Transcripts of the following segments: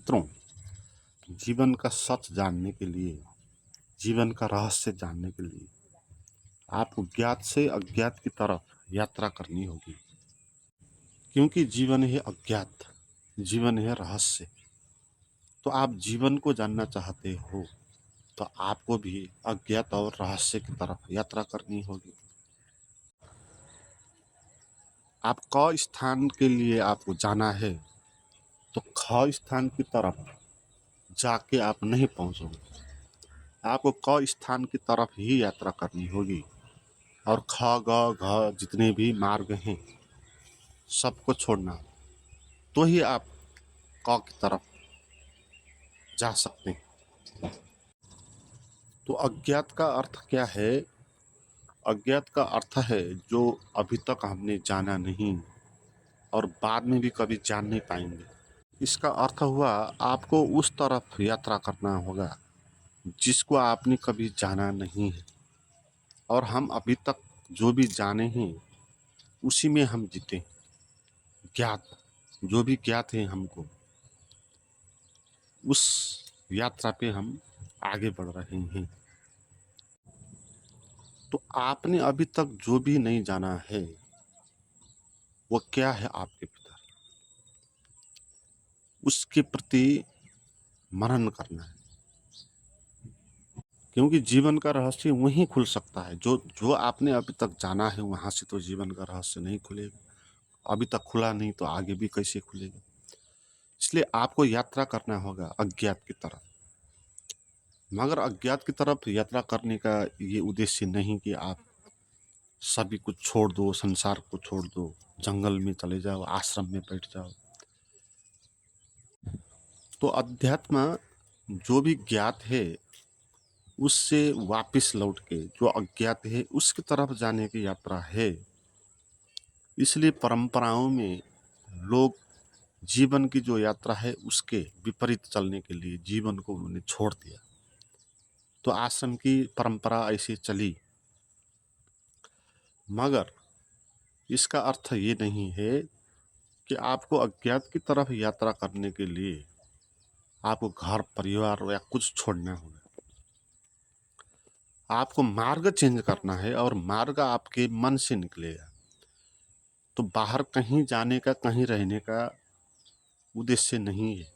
मित्रों, जीवन का सच जानने के लिए, जीवन का रहस्य जानने के लिए आपको ज्ञात से अज्ञात की तरफ यात्रा करनी होगी। क्योंकि जीवन है अज्ञात, जीवन है रहस्य। तो आप जीवन को जानना चाहते हो तो आपको भी अज्ञात और रहस्य की तरफ यात्रा करनी होगी। आप क स्थान के लिए आपको जाना है तो ख स्थान की तरफ जाके आप नहीं पहुंचोगे। आपको क स्थान की तरफ ही यात्रा करनी होगी और ख ग घ जितने भी मार्ग हैं सबको छोड़ना, तो ही आप क की तरफ जा सकते हैं। तो अज्ञात का अर्थ क्या है? अज्ञात का अर्थ है जो अभी तक हमने जाना नहीं और बाद में भी कभी जान नहीं पाएंगे। इसका अर्थ हुआ आपको उस तरफ यात्रा करना होगा जिसको आपने कभी जाना नहीं है, और हम अभी तक जो भी जाने हैं उसी में हम जीते। ज्ञात जो भी ज्ञात है हमको, उस यात्रा पे हम आगे बढ़ रहे हैं। तो आपने अभी तक जो भी नहीं जाना है वो क्या है आपके भीतर, उसके प्रति मनन करना है। क्योंकि जीवन का रहस्य वहीं खुल सकता है। जो जो आपने अभी तक जाना है वहां से तो जीवन का रहस्य नहीं खुलेगा। अभी तक खुला नहीं तो आगे भी कैसे खुलेगा। इसलिए आपको यात्रा करना होगा अज्ञात की तरफ। मगर अज्ञात की तरफ यात्रा करने का ये उद्देश्य नहीं कि आप सभी कुछ छोड़ दो, संसार को छोड़ दो, जंगल में चले जाओ, आश्रम में बैठ जाओ। तो अध्यात्म जो भी ज्ञात है उससे वापस लौट के जो अज्ञात है उसकी तरफ जाने की यात्रा है। इसलिए परंपराओं में लोग जीवन की जो यात्रा है उसके विपरीत चलने के लिए जीवन को उन्होंने छोड़ दिया। तो आश्रम की परंपरा ऐसे चली। मगर इसका अर्थ ये नहीं है कि आपको अज्ञात की तरफ यात्रा करने के लिए आपको घर परिवार या कुछ छोड़ना होगा। आपको मार्ग चेंज करना है और मार्ग आपके मन से निकलेगा। तो बाहर कहीं जाने का, कहीं रहने का उद्देश्य नहीं है।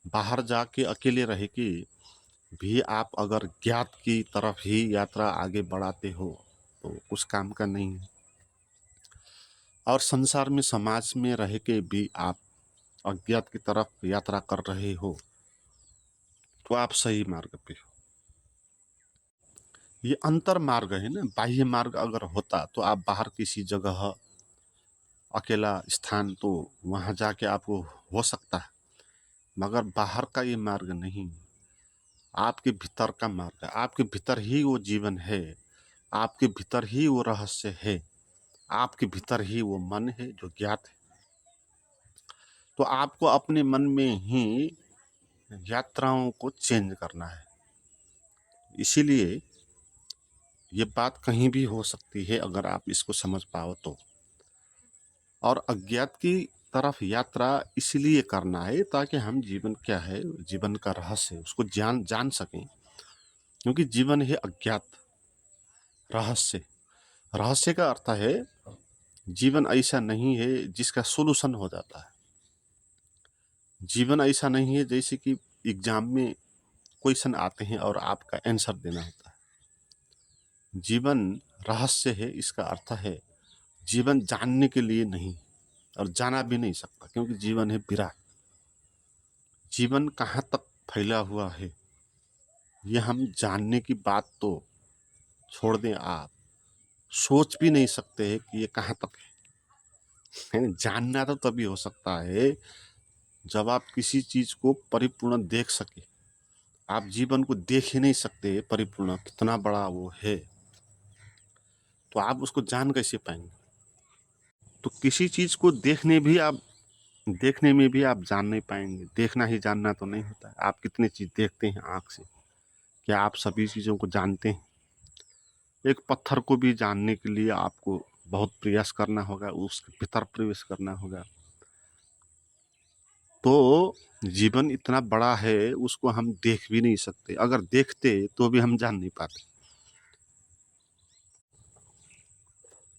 बाहर जाके अकेले रह के भी आप अगर ज्ञात की तरफ ही यात्रा आगे बढ़ाते हो तो उस काम का नहीं है। और संसार में, समाज में रह के भी आप अज्ञात की तरफ यात्रा कर रहे हो तो आप सही मार्ग पे हो। ये अंतर मार्ग है ना। बाह्य मार्ग अगर होता तो आप बाहर किसी जगह अकेला स्थान तो वहाँ जाके आपको हो सकता है, मगर बाहर का ये मार्ग नहीं। आपके भीतर का मार्ग है। आपके भीतर ही वो जीवन है, आपके भीतर ही वो रहस्य है, आपके भीतर ही वो मन है जो ज्ञात है। तो आपको अपने मन में ही यात्राओं को चेंज करना है। इसीलिए ये बात कहीं भी हो सकती है अगर आप इसको समझ पाओ तो। और अज्ञात की तरफ यात्रा इसलिए करना है ताकि हम जीवन क्या है, जीवन का रहस्य उसको जान जान सकें। क्योंकि जीवन है अज्ञात। रहस्य, रहस्य का अर्थ है जीवन ऐसा नहीं है जिसका सोल्यूशन हो जाता है। जीवन ऐसा नहीं है जैसे कि एग्जाम में क्वेश्चन आते हैं और आपका आंसर देना होता है। जीवन रहस्य है। इसका अर्थ है जीवन जानने के लिए नहीं, और जाना भी नहीं सकता, क्योंकि जीवन है विराट। जीवन कहाँ तक फैला हुआ है ये हम जानने की बात तो छोड़ दें। आप सोच भी नहीं सकते हैं कि ये कहाँ तक है ना। जानना तो तभी हो सकता है जब आप किसी चीज को परिपूर्ण देख सके। आप जीवन को देख ही नहीं सकते परिपूर्ण कितना बड़ा वो है, तो आप उसको जान कैसे पाएंगे। तो किसी चीज को देखने में भी आप जान नहीं पाएंगे। देखना ही जानना तो नहीं होता है। आप कितनी चीज देखते हैं आंख से, क्या आप सभी चीजों को जानते हैं? एक पत्थर को भी जानने के लिए आपको बहुत प्रयास करना होगा, उसके भीतर प्रवेश करना होगा। तो जीवन इतना बड़ा है, उसको हम देख भी नहीं सकते। अगर देखते तो भी हम जान नहीं पाते,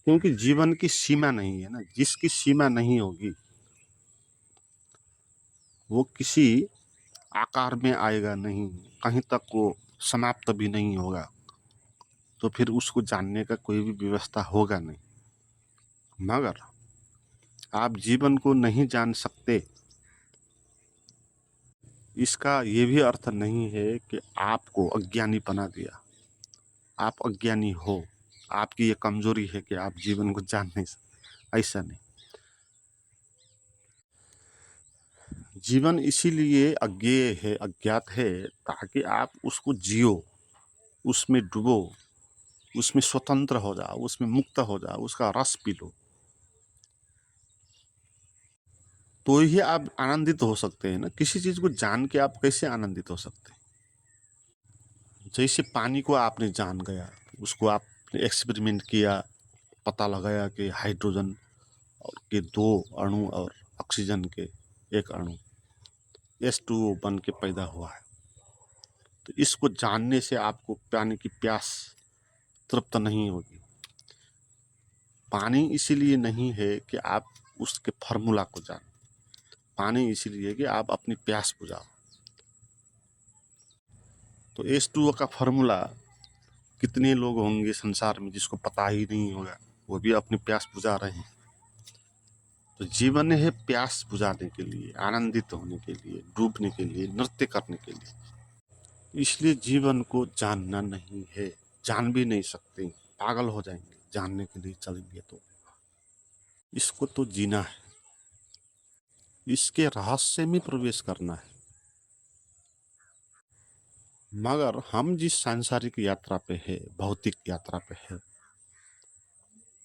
क्योंकि जीवन की सीमा नहीं है ना। जिसकी सीमा नहीं होगी वो किसी आकार में आएगा नहीं, कहीं तक वो समाप्त भी नहीं होगा, तो फिर उसको जानने का कोई भी व्यवस्था होगा नहीं। मगर आप जीवन को नहीं जान सकते, इसका ये भी अर्थ नहीं है कि आपको अज्ञानी बना दिया, आप अज्ञानी हो, आपकी ये कमजोरी है कि आप जीवन को जान नहीं सकते। ऐसा नहीं। जीवन इसीलिए अज्ञेय है, अज्ञात है, ताकि आप उसको जियो, उसमें डूबो, उसमें स्वतंत्र हो जाओ, उसमें मुक्त हो जाओ, उसका रस पी लो, तो ही आप आनंदित हो सकते हैं ना। किसी चीज को जान के आप कैसे आनंदित हो सकते हैं? जैसे पानी को आपने जान गया, उसको आपने एक्सपेरिमेंट किया, पता लगाया कि हाइड्रोजन और के दो अणु और ऑक्सीजन के एक अणु H2O बन के पैदा हुआ है। तो इसको जानने से आपको पानी की प्यास तृप्त नहीं होगी। पानी इसीलिए नहीं है कि आप उसके फार्मूला को जान, पानी इसीलिए कि आप अपनी प्यास बुझाओ। तो H2O का फार्मूला कितने लोग होंगे संसार में जिसको पता ही नहीं होगा, वो भी अपनी प्यास बुझा रहे हैं। तो जीवन है प्यास बुझाने के लिए, आनंदित होने के लिए, डूबने के लिए, नृत्य करने के लिए। इसलिए जीवन को जानना नहीं है, जान भी नहीं सकते, पागल हो जाएंगे जानने के लिए चलेंगे तो। इसको तो जीना है, इसके रहस्य में प्रवेश करना है। मगर हम जिस सांसारिक यात्रा पे है, भौतिक यात्रा पे है,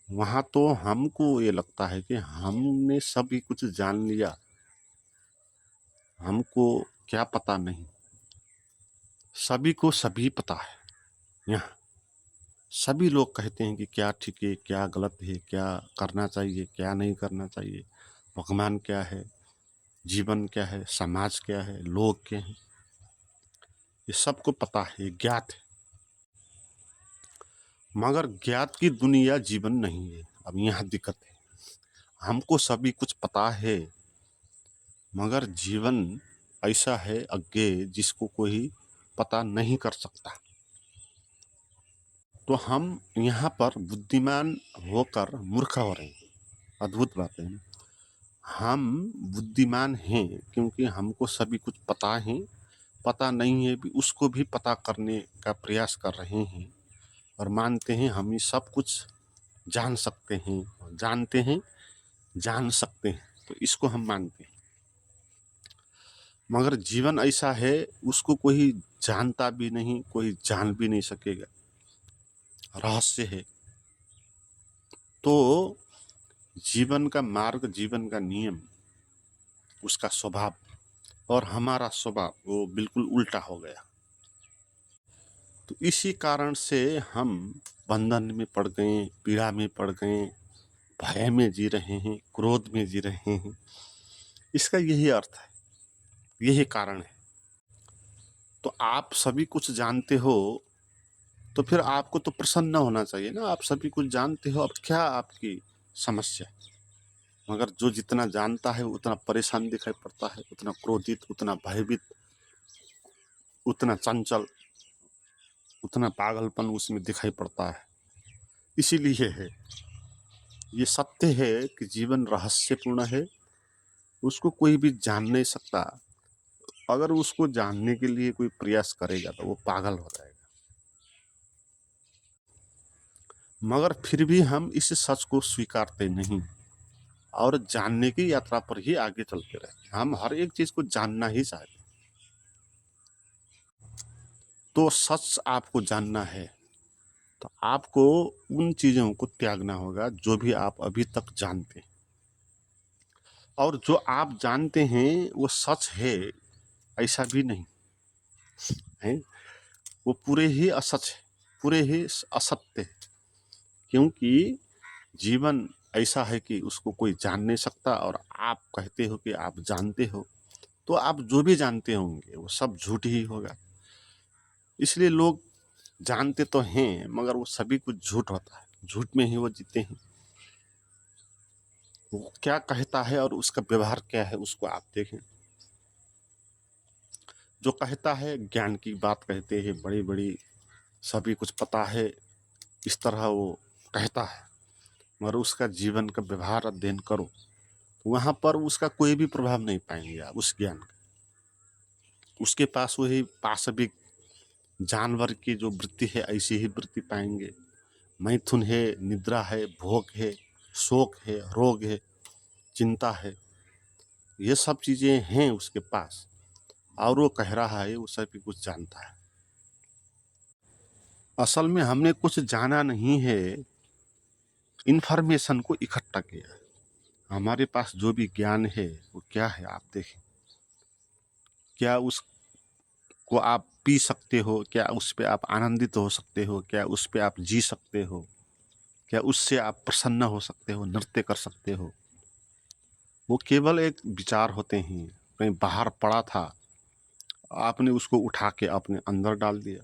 वहाँ तो हमको ये लगता है कि हमने सभी कुछ जान लिया, हमको क्या पता नहीं। सभी को सभी पता है। यहाँ सभी लोग कहते हैं कि क्या ठीक है, क्या गलत है, क्या करना चाहिए, क्या नहीं करना चाहिए, भगवान क्या है, जीवन क्या है, समाज क्या है, लोग क्या हैं, ये सबको पता है, ये ज्ञात है। मगर ज्ञात की दुनिया जीवन नहीं है। अब यहाँ दिक्कत है, हमको सभी कुछ पता है, मगर जीवन ऐसा है अज्ञेय जिसको कोई पता नहीं कर सकता। तो हम यहाँ पर बुद्धिमान होकर मूर्ख हो रहे हैं। अद्भुत बात है ना। हम बुद्धिमान हैं क्योंकि हमको सभी कुछ पता है, पता नहीं है भी उसको भी पता करने का प्रयास कर रहे हैं, और मानते हैं हम ही सब कुछ जान सकते हैं, जानते हैं, जान सकते हैं, तो इसको हम मानते हैं। मगर जीवन ऐसा है, उसको कोई जानता भी नहीं, कोई जान भी नहीं सकेगा, रहस्य है। तो जीवन का मार्ग, जीवन का नियम, उसका स्वभाव और हमारा स्वभाव वो बिल्कुल उल्टा हो गया। तो इसी कारण से हम बंधन में पड़ गए, पीड़ा में पड़ गए, भय में जी रहे हैं, क्रोध में जी रहे हैं। इसका यही अर्थ है, यही कारण है। तो आप सभी कुछ जानते हो, तो फिर आपको तो प्रसन्न होना चाहिए ना। आप सभी कुछ जानते हो, अब क्या आपकी समस्या? मगर जो जितना जानता है उतना परेशान दिखाई पड़ता है, उतना क्रोधित, उतना भयभीत, उतना चंचल, उतना पागलपन उसमें दिखाई पड़ता है। इसीलिए है, ये सत्य है कि जीवन रहस्यपूर्ण है, उसको कोई भी जान नहीं सकता। अगर उसको जानने के लिए कोई प्रयास करेगा तो वो पागल हो जाएगा। मगर फिर भी हम इस सच को स्वीकारते नहीं और जानने की यात्रा पर ही आगे चलते रहते। हम हर एक चीज को जानना ही चाहते। तो सच आपको जानना है तो आपको उन चीजों को त्यागना होगा जो भी आप अभी तक जानते हैं। और जो आप जानते हैं वो सच है ऐसा भी नहीं है, वो पूरे ही असच है, पूरे ही असत्य है। क्योंकि जीवन ऐसा है कि उसको कोई जान नहीं सकता, और आप कहते हो कि आप जानते हो, तो आप जो भी जानते होंगे वो सब झूठ ही होगा। इसलिए लोग जानते तो हैं मगर वो सभी कुछ झूठ होता है, झूठ में ही वो जीते हैं। वो क्या कहता है और उसका व्यवहार क्या है उसको आप देखें। जो कहता है ज्ञान की बात कहते हैं, बड़ी बड़ी सभी कुछ पता है, इस तरह वो कहता है, मगर उसका जीवन का व्यवहार अध्ययन करो तो वहाँ पर उसका कोई भी प्रभाव नहीं पाएंगे आप उस ज्ञान का। उसके पास वही पाशविक जानवर की जो वृत्ति है ऐसी ही वृत्ति पाएंगे। मैथुन है, निद्रा है, भोग है, शोक है, रोग है, चिंता है, ये सब चीज़ें हैं उसके पास और वो कह रहा है वो सभी कुछ जानता है। असल में हमने कुछ जाना नहीं है, इन्फॉर्मेशन को इकट्ठा किया है। हमारे पास जो भी ज्ञान है वो क्या है आप देखें। क्या उसको आप पी सकते हो, क्या उस पे आप आनंदित हो सकते हो, क्या उस पे आप जी सकते हो, क्या उससे आप प्रसन्न हो सकते हो, नृत्य कर सकते हो। वो केवल एक विचार होते हैं, कहीं बाहर पड़ा था, आपने उसको उठा के अपने अंदर डाल दिया।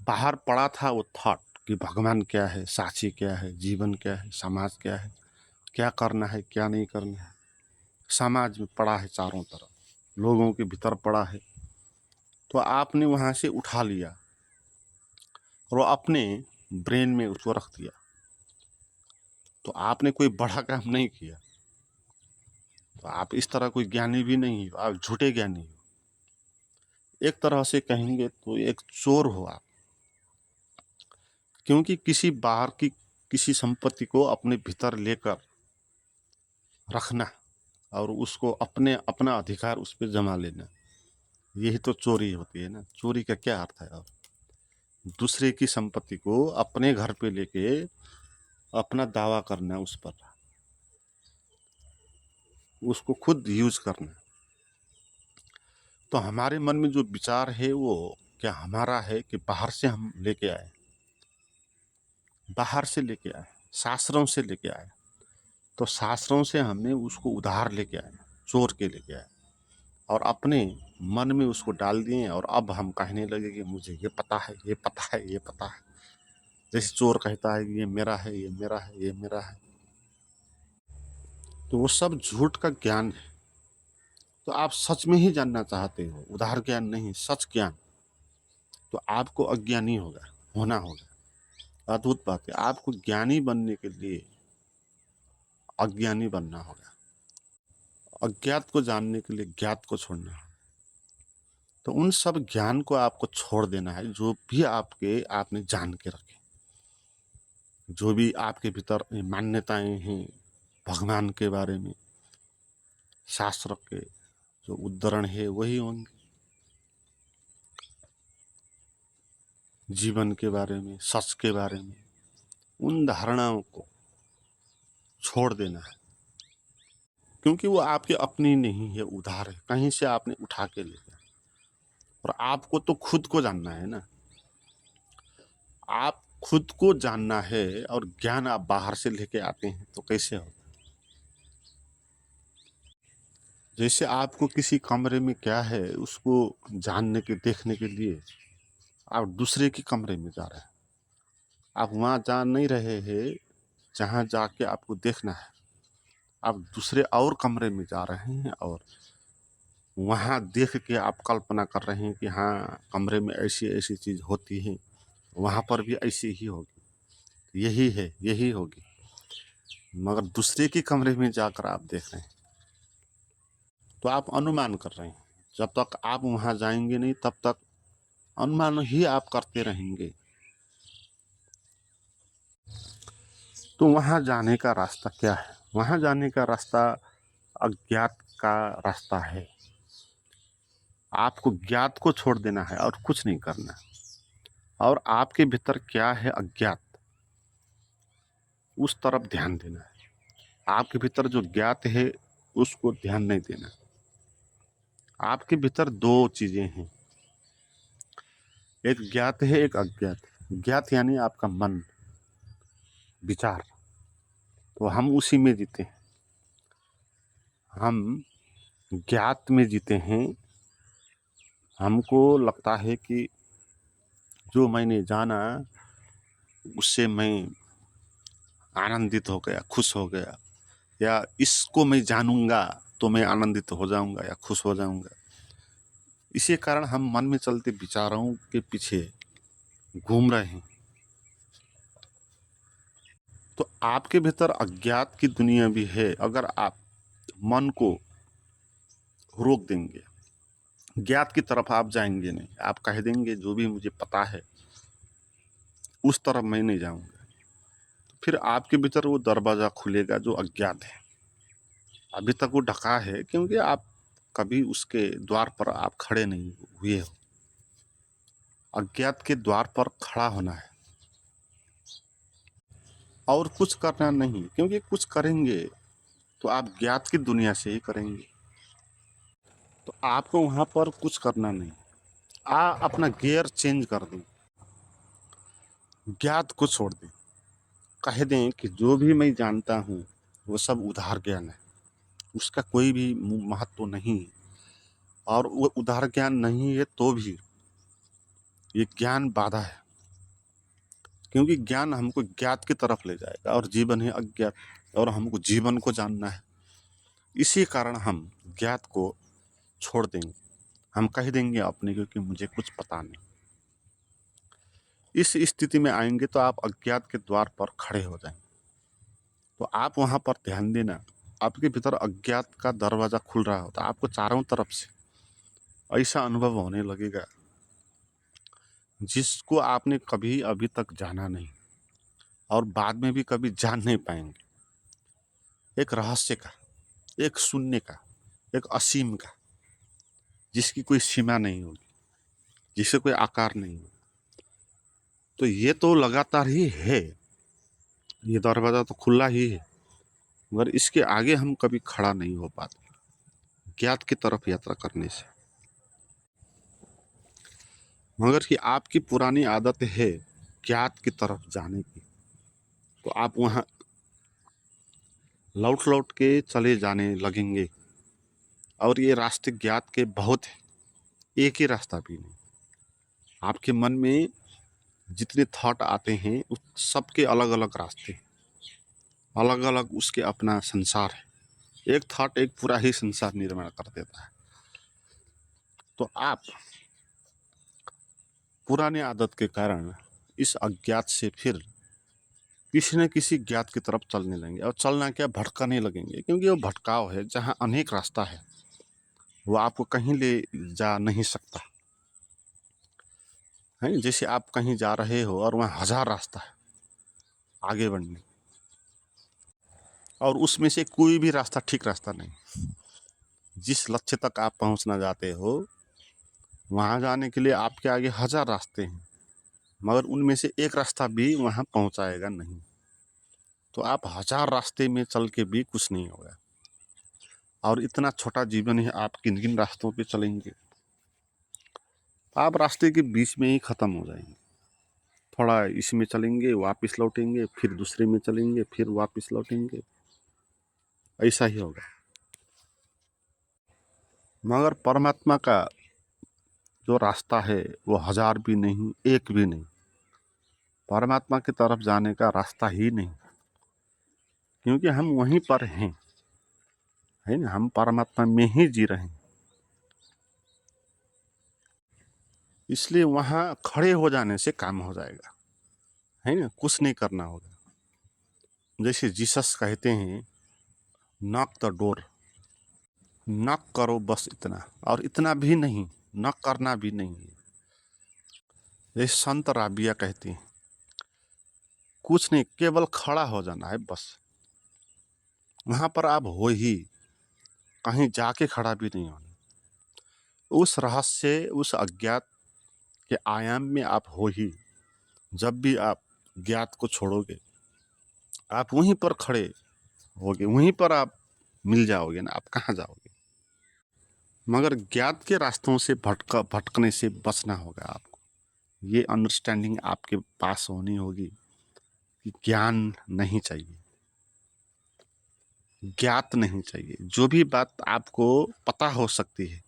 बाहर पड़ा था वो थॉट कि भगवान क्या है, साक्षी क्या है, जीवन क्या है, समाज क्या है, क्या करना है, क्या नहीं करना है। समाज में पड़ा है, चारों तरफ लोगों के भीतर पड़ा है, तो आपने वहाँ से उठा लिया और वो अपने ब्रेन में उसको रख दिया। तो आपने कोई बड़ा काम नहीं किया। तो आप इस तरह कोई ज्ञानी भी नहीं हो, आप झूठे ज्ञानी हो। एक तरह से कहेंगे तो एक चोर हो आप, क्योंकि किसी बाहर की किसी संपत्ति को अपने भीतर लेकर रखना और उसको अपने अपना अधिकार उस पर जमा लेना, यही तो चोरी होती है ना। चोरी का क्या अर्थ है? और दूसरे की संपत्ति को अपने घर पे लेके अपना दावा करना, उस पर उसको खुद यूज करना। तो हमारे मन में जो विचार है वो क्या हमारा है कि बाहर से हम लेके आए, बाहर से लेके आए, शास्त्रों से लेके आए। तो शास्त्रों से हमने उसको उधार लेके आए, चोर के लेके आए और अपने मन में उसको डाल दिए और अब हम कहने लगे कि मुझे ये पता है, ये पता है, ये पता है। जैसे चोर कहता है कि ये मेरा है, ये मेरा है, ये मेरा है। तो वो सब झूठ का ज्ञान है। तो आप सच में ही जानना चाहते हो, उधार ज्ञान नहीं, सच ज्ञान, तो आपको अज्ञानी होना होगा। अद्भुत बात है, आपको ज्ञानी बनने के लिए अज्ञानी बनना होगा। अज्ञात को जानने के लिए ज्ञात को छोड़ना है। तो उन सब ज्ञान को आपको छोड़ देना है जो भी आपने जान के रखे, जो भी आपके भीतर मान्यताएं हैं भगवान के बारे में, शास्त्र के जो उद्धरण है वही होंगे। जीवन के बारे में, सच के बारे में, उन धारणाओं को छोड़ देना है, क्योंकि वो आपकी अपनी नहीं है, उधार है, कहीं से आपने उठा के लिया। और आपको तो खुद को जानना है ना, आप खुद को जानना है और ज्ञान आप बाहर से लेके आते हैं तो कैसे हो? जैसे आपको किसी कमरे में क्या है उसको जानने के देखने के लिए आप दूसरे के कमरे में जा रहे हैं। आप वहाँ जा नहीं रहे हैं जहाँ जाके आपको देखना है, आप दूसरे और कमरे में जा रहे हैं और वहाँ देख के आप कल्पना कर रहे हैं कि हाँ कमरे में ऐसी ऐसी चीज़ होती है, वहाँ पर भी ऐसी ही होगी, यही है, यही होगी। मगर दूसरे के कमरे में जाकर आप देख रहे हैं तो आप अनुमान कर रहे हैं। जब तक आप वहाँ जाएंगे नहीं तब तक अनुमान ही आप करते रहेंगे। तो वहाँ जाने का रास्ता क्या है? वहाँ जाने का रास्ता अज्ञात का रास्ता है। आपको ज्ञात को छोड़ देना है और कुछ नहीं करना। और आपके भीतर क्या है अज्ञात, उस तरफ ध्यान देना है। आपके भीतर जो ज्ञात है उसको ध्यान नहीं देना। आपके भीतर दो चीजें हैं, एक ज्ञात है, एक अज्ञात। ज्ञात यानी आपका मन, विचार, तो हम उसी में जीते हैं। हम ज्ञात में जीते हैं। हमको लगता है कि जो मैंने जाना उससे मैं आनंदित हो गया, खुश हो गया, या इसको मैं जानूंगा तो मैं आनंदित हो जाऊंगा या खुश हो जाऊंगा। इसी कारण हम मन में चलते विचारों के पीछे घूम रहे हैं। तो आपके भीतर अज्ञात की दुनिया भी है। अगर आप मन को रोक देंगे, ज्ञात की तरफ आप जाएंगे नहीं, आप कह देंगे जो भी मुझे पता है उस तरफ मैं नहीं जाऊंगा, तो फिर आपके भीतर वो दरवाज़ा खुलेगा जो अज्ञात है। अभी तक वो ढका है क्योंकि आप कभी उसके द्वार पर आप खड़े नहीं हुए हो। अज्ञात के द्वार पर खड़ा होना है और कुछ करना नहीं, क्योंकि कुछ करेंगे तो आप ज्ञात की दुनिया से ही करेंगे। तो आपको वहाँ पर कुछ करना नहीं, अपना गियर चेंज कर दें, ज्ञात को छोड़ दें, कह दें कि जो भी मैं जानता हूँ वो सब उधार ज्ञान है, उसका कोई भी महत्व नहीं है। और वो उधार ज्ञान नहीं है तो भी ये ज्ञान बाधा है, क्योंकि ज्ञान हमको ज्ञात की तरफ ले जाएगा और जीवन है अज्ञात, और हमको जीवन को जानना है। इसी कारण हम ज्ञात को छोड़ देंगे, हम कह देंगे अपने को कि मुझे कुछ पता नहीं। इस स्थिति में आएंगे तो आप अज्ञात के द्वार पर खड़े हो जाएंगे। तो आप वहाँ पर ध्यान देना, आपके भीतर अज्ञात का दरवाज़ा खुल रहा होता है, आपको चारों तरफ से ऐसा अनुभव होने लगेगा जिसको आपने कभी अभी तक जाना नहीं और बाद में भी कभी जान नहीं पाएंगे। एक रहस्य का, एक शून्य का, एक असीम का, जिसकी कोई सीमा नहीं होगी, जिससे कोई आकार नहीं होगा। तो ये तो लगातार ही है, ये दरवाज़ा तो खुला ही है, मगर इसके आगे हम कभी खड़ा नहीं हो पाते ज्ञात की तरफ यात्रा करने से। मगर कि आपकी पुरानी आदत है ज्ञात की तरफ जाने की, तो आप वहाँ लौट लौट के चले जाने लगेंगे। और ये रास्ते ज्ञात के बहुत हैं, एक ही रास्ता भी नहीं। आपके मन में जितने थॉट आते हैं उस सबके अलग अलग रास्ते हैं, अलग अलग उसके अपना संसार है। एक थॉट एक पूरा ही संसार निर्माण कर देता है। तो आप पुराने आदत के कारण इस अज्ञात से फिर किसी न किसी ज्ञात की तरफ चलने लगेंगे, और चलना क्या, भटकाने लगेंगे, क्योंकि वो भटकाव है। जहाँ अनेक रास्ता है वो आपको कहीं ले जा नहीं सकता है। जैसे आप कहीं जा रहे हो और वहाँ 1000 रास्ता है आगे बढ़ने, और उसमें से कोई भी रास्ता ठीक रास्ता नहीं। जिस लक्ष्य तक आप पहुँचना चाहते हो वहाँ जाने के लिए आपके आगे 1000 रास्ते हैं, मगर उनमें से एक रास्ता भी वहाँ पहुँचाएगा नहीं। तो आप 1000 रास्ते में चल के भी कुछ नहीं होगा। और इतना छोटा जीवन है, आप किन किन रास्तों पे चलेंगे? आप रास्ते के बीच में ही ख़त्म हो जाएंगे। थोड़ा इसमें चलेंगे, वापस लौटेंगे, फिर दूसरे में चलेंगे, फिर वापस लौटेंगे, ऐसा ही होगा। मगर परमात्मा का जो रास्ता है वो 1000 भी नहीं, एक भी नहीं। परमात्मा की तरफ जाने का रास्ता ही नहीं, क्योंकि हम वहीं पर हैं, है ना, हम परमात्मा में ही जी रहे हैं। इसलिए वहाँ खड़े हो जाने से काम हो जाएगा, है ना, कुछ नहीं करना होगा। जैसे जीसस कहते हैं, नॉक द डोर, नॉक करो बस इतना, और इतना भी नहीं, नॉक करना भी नहीं है। जैसे संत राबिया कहते हैं, कुछ नहीं, केवल खड़ा हो जाना है बस। वहाँ पर आप हो ही, कहीं जाके खड़ा भी नहीं होना। उस रहस्य, उस अज्ञात के आयाम में आप हो ही। जब भी आप ज्ञात को छोड़ोगे आप वहीं पर खड़े होगे, वहीं पर आप मिल जाओगे ना, आप कहाँ जाओगे? मगर ज्ञात के रास्तों से भटकने से बचना होगा आपको। ये अंडरस्टैंडिंग आपके पास होनी होगी कि ज्ञान नहीं चाहिए, ज्ञात नहीं चाहिए। जो भी बात आपको पता हो सकती है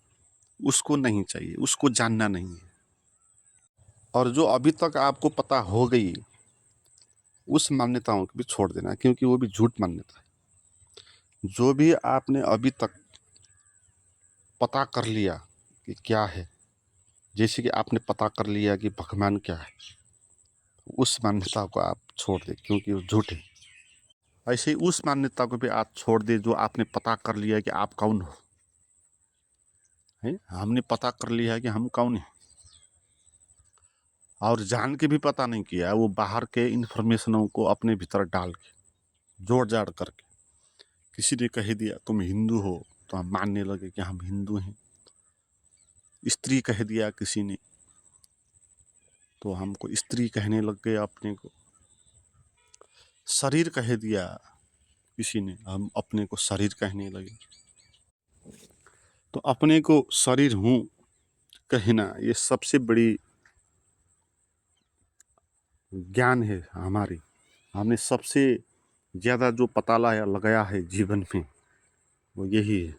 उसको नहीं चाहिए, उसको जानना नहीं है। और जो अभी तक आपको पता हो गई उस मान्यताओं को भी छोड़ देना, क्योंकि वो भी झूठ मान्यता है। जो भी आपने अभी तक पता कर लिया कि क्या है, जैसे कि आपने पता कर लिया कि भगवान क्या है, उस मान्यता को आप छोड़ दें क्योंकि वो झूठ है। ऐसे ही उस मान्यता को भी आप छोड़ दें जो आपने पता कर लिया कि आप कौन हो। है, हमने पता कर लिया है कि हम कौन हैं, और जान के भी पता नहीं किया, वो बाहर के इन्फॉर्मेशनों को अपने भीतर डाल के जोड़ जाड़ करके किसी ने कह दिया तुम हिंदू हो तो हम मानने लगे कि हम हिंदू हैं। स्त्री कह दिया किसी ने तो हमको स्त्री कहने लग गए अपने को। शरीर कह दिया किसी ने, हम अपने को शरीर कहने लगे। तो अपने को शरीर हूँ कहना ये सबसे बड़ी ज्ञान है हमारी। हमने सबसे ज़्यादा जो पता लगाया है जीवन में वो यही है।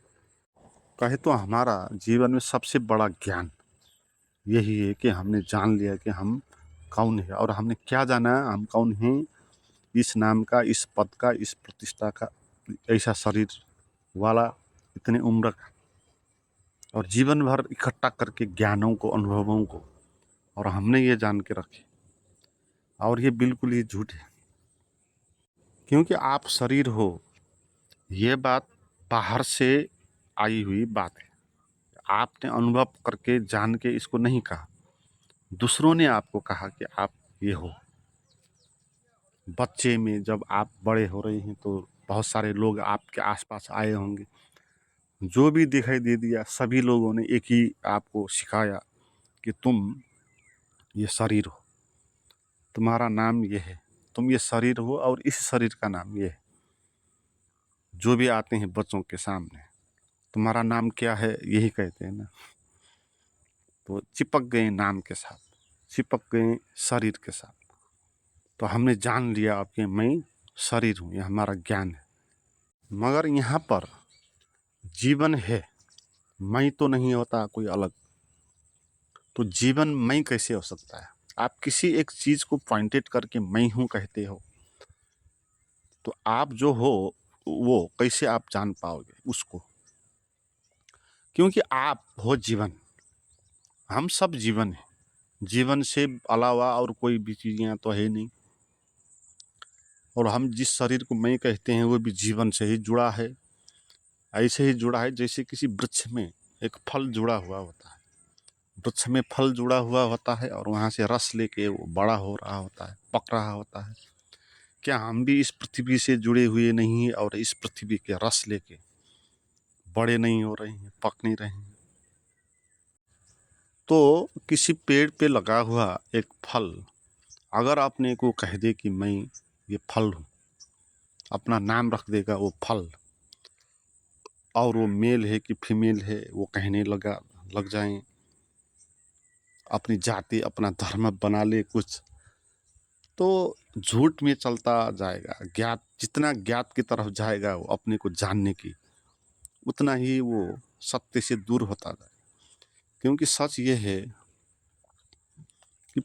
कहे तो हमारा जीवन में सबसे बड़ा ज्ञान यही है कि हमने जान लिया कि हम कौन है, और हमने क्या जाना हम कौन हैं। इस नाम का, इस पद का, इस प्रतिष्ठा का, ऐसा शरीर वाला, इतने उम्र का, और जीवन भर इकट्ठा करके ज्ञानों को, अनुभवों को, और हमने ये जान के रखे। और ये बिल्कुल ही झूठ है, क्योंकि आप शरीर हो ये बात बाहर से आई हुई बात है। आपने अनुभव करके जान के इसको नहीं कहा, दूसरों ने आपको कहा कि आप ये हो। बच्चे में जब आप बड़े हो रहे हैं तो बहुत सारे लोग आपके आसपास आए होंगे, जो भी दिखाई दे दिया सभी लोगों ने एक ही आपको सिखाया कि तुम ये शरीर हो, तुम्हारा नाम ये है, तुम ये शरीर हो और इस शरीर का नाम ये है। जो भी आते हैं बच्चों के सामने तुम्हारा नाम क्या है यही कहते हैं ना, तो चिपक गए नाम के साथ, चिपक गए शरीर के साथ। तो हमने जान लिया अब कि मैं शरीर हूँ, यह हमारा ज्ञान है। मगर यहाँ पर जीवन है, मैं तो नहीं होता कोई अलग। तो जीवन मैं कैसे हो सकता है? आप किसी एक चीज़ को पॉइंटेड करके मैं हूँ कहते हो, तो आप जो हो वो कैसे आप जान पाओगे उसको? क्योंकि आप हो जीवन, हम सब जीवन है, जीवन से अलावा और कोई भी चीज़ें तो है नहीं। और हम जिस शरीर को मैं कहते हैं वो भी जीवन से ही जुड़ा है। ऐसे ही जुड़ा है जैसे किसी वृक्ष में एक फल जुड़ा हुआ होता है, वृक्ष में फल जुड़ा हुआ होता है और वहाँ से रस लेके वो बड़ा हो रहा होता है, पक रहा होता है। क्या हम भी इस पृथ्वी से जुड़े हुए नहीं हैं और इस पृथ्वी के रस लेके बड़े नहीं हो रहे हैं, पक नहीं रहे हैं? तो किसी पेड़ पे लगा हुआ एक फल अगर अपने को कह दे कि मैं ये फल हूँ, अपना नाम रख देगा वो फल, और वो मेल है कि फीमेल है वो कहने लग जाएं, अपनी जाति अपना धर्म बना ले कुछ, तो झूठ में चलता जाएगा। ज्ञात जितना ज्ञात की तरफ जाएगा वो अपने को जानने की, उतना ही वो सत्य से दूर होता जाए। क्योंकि सच ये है कि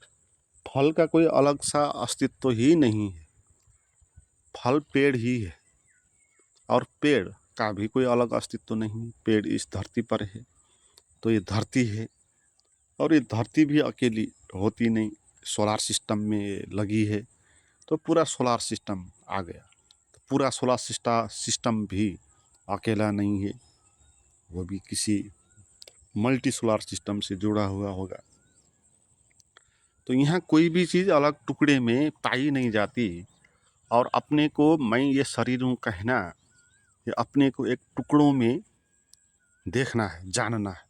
फल का कोई अलग सा अस्तित्व ही नहीं है, फल पेड़ ही है, और पेड़ का भी कोई अलग अस्तित्व नहीं। पेड़ इस धरती पर है तो ये धरती है, और ये धरती भी अकेली होती नहीं, सोलार सिस्टम में लगी है तो पूरा सोलार सिस्टम आ गया। तो पूरा सोलार सिस्टम भी अकेला नहीं है, वो भी किसी मल्टी सोलार सिस्टम से जुड़ा हुआ होगा। तो यहाँ कोई भी चीज़ अलग टुकड़े में पाई नहीं जाती, और अपने को मैं ये शरीर हूँ कहना, ये अपने को एक टुकड़ों में देखना है, जानना है,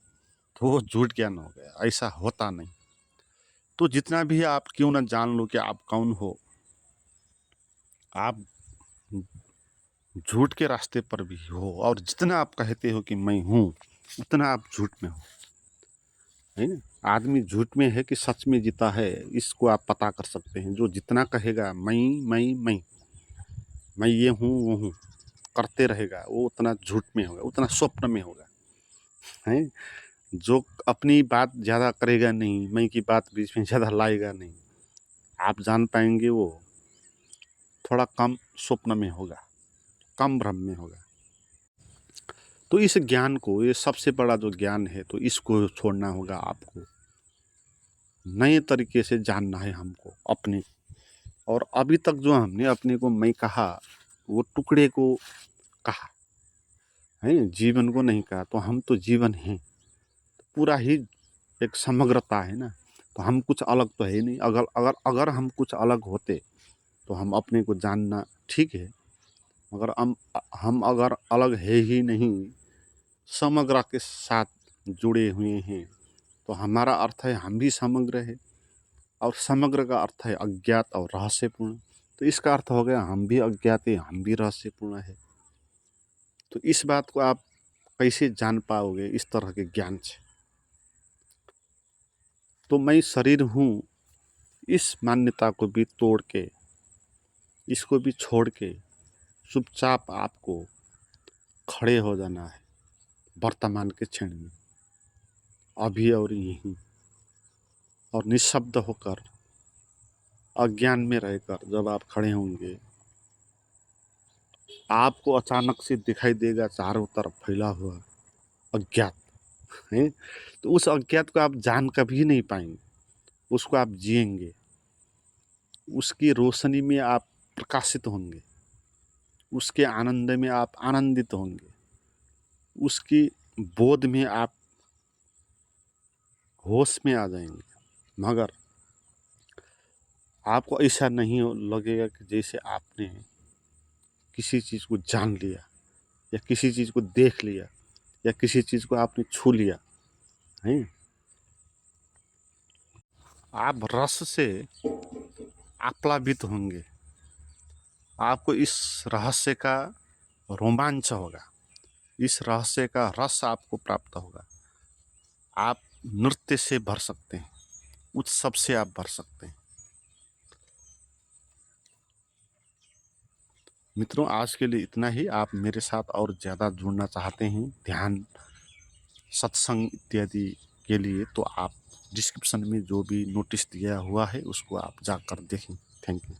तो वो झूठ ज्ञान हो गया। ऐसा होता नहीं। तो जितना भी आप क्यों ना जान लो कि आप कौन हो, आप झूठ के रास्ते पर भी हो, और जितना आप कहते हो कि मैं हूँ उतना आप झूठ में हो, है ना। आदमी झूठ में है कि सच में जीता है, इसको आप पता कर सकते हैं। जो जितना कहेगा मैं ये हूँ वो हूँ, करते रहेगा वो उतना झूठ में होगा, उतना स्वप्न में होगा, हैं? जो अपनी बात ज़्यादा करेगा नहीं, मैं की बात बीच में ज़्यादा लाएगा नहीं, आप जान पाएँगे वो थोड़ा कम स्वप्न में होगा, कम भ्रम में होगा। तो इस ज्ञान को, ये सबसे बड़ा जो ज्ञान है, तो इसको छोड़ना होगा आपको। नए तरीके से जानना है हमको अपने, और अभी तक जो हमने अपने को मैं कहा, वो टुकड़े को कहा है, जीवन को नहीं कहा। तो हम तो जीवन हैं, पूरा ही एक समग्रता है ना। तो हम कुछ अलग तो है नहीं। अगर अगर अगर हम कुछ अलग होते तो हम अपने को जानना ठीक है, मगर हम अगर अलग है ही नहीं, समग्र के साथ जुड़े हुए हैं, तो हमारा अर्थ है हम भी समग्र है, और समग्र का अर्थ है अज्ञात और रहस्यपूर्ण। तो इसका अर्थ हो गया हम भी अज्ञात है, हम भी रहस्यपूर्ण है। तो इस बात को आप कैसे जान पाओगे इस तरह के ज्ञान से? तो मैं शरीर हूँ, इस मान्यता को भी तोड़ के, इसको भी छोड़ के चुपचाप आपको खड़े हो जाना है वर्तमान के क्षण में, अभी और यहीं, और निशब्द होकर, अज्ञान में रहकर जब आप खड़े होंगे, आपको अचानक से दिखाई देगा चारों तरफ फैला हुआ अज्ञात है। तो उस अज्ञात को आप जान कभी नहीं पाएंगे, उसको आप जिएंगे, उसकी रोशनी में आप प्रकाशित होंगे, उसके आनंद में आप आनंदित होंगे, उसकी बोध में आप होश में आ जाएंगे। मगर आपको ऐसा नहीं लगेगा कि जैसे आपने किसी चीज़ को जान लिया, या किसी चीज़ को देख लिया, या किसी चीज़ को आपने छू लिया है। आप रस से आप्लावित होंगे, आपको इस रहस्य का रोमांच होगा, इस रहस्य का रस आपको प्राप्त होगा। आप नृत्य से भर सकते हैं, उत्सव से आप भर सकते हैं। मित्रों, आज के लिए इतना ही। आप मेरे साथ और ज़्यादा जुड़ना चाहते हैं ध्यान, सत्संग इत्यादि के लिए, तो आप डिस्क्रिप्शन में जो भी नोटिस दिया हुआ है उसको आप जाकर देखें। Thank you.